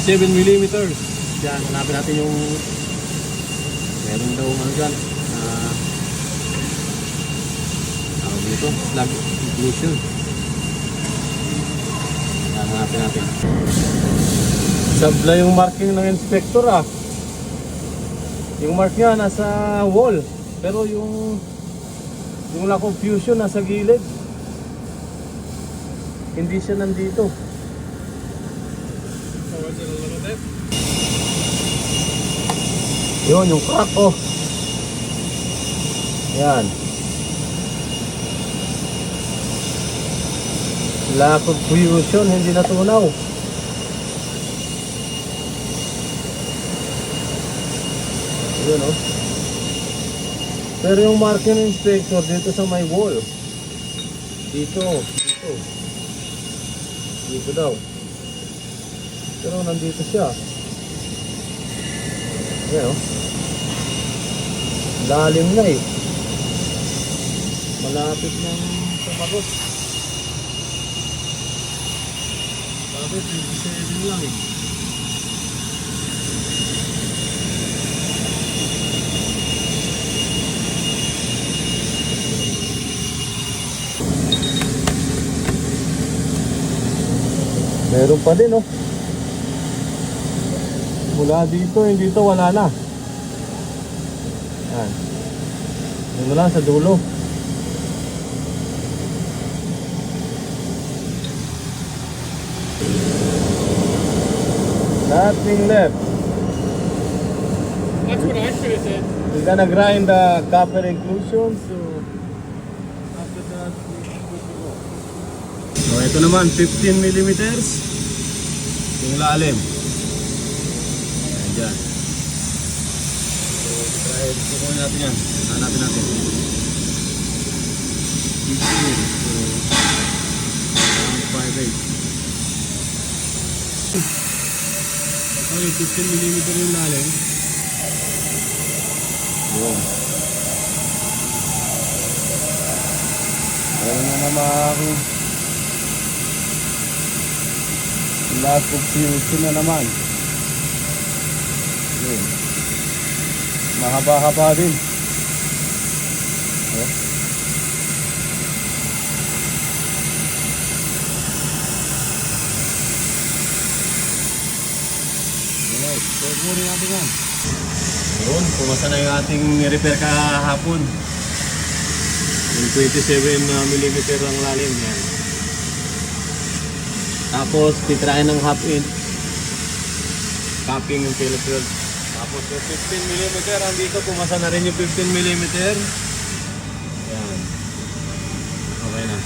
27mm. Yan, hanapin natin yung meron daw ano dyan. Tawag dito, slug inclusion. Yan, hanapin natin. Sabla yung marking ng inspector ah. Yung mark niya nasa wall, pero yung lock of fusion nasa gilid. Hindi siya nandito. Yun, yung crack oh. Yan. Lock of fusion, hindi natunaw. Yun oh. Pero yung marking inspector dito sa may wall. Dito. Dito daw. Pero nandito siya. Yan oh. Lalim na eh. Malapit ng sumagot. Bakit? 27 lang eh. Meron pa din oh. Mula dito, hindi dito wala na. Yan. Yun lang sa dulo. Nothing left. That's what I should have said. We're gonna grind the copper inclusion. So after that, we're good to go. So ito naman, 15mm. Yung lalim. Ayan dyan. So kukunin natin yan. Hanapin natin. 15. So around 5/8. Okay, 15mm yung lalim. Yun. Meron na naman lock of fusion na naman. Yun. Mahaba-haba din. Oh. Alright, so kunin natin yan. Yun, pumasa na yung ating repair kahapon. Yung 27mm ang lalim yan. Tapos titrayan ng half inch capping yung Phillips wheel. Tapos yung 15mm andito, pumasa na rin yung 15mm. Yan. Okay na.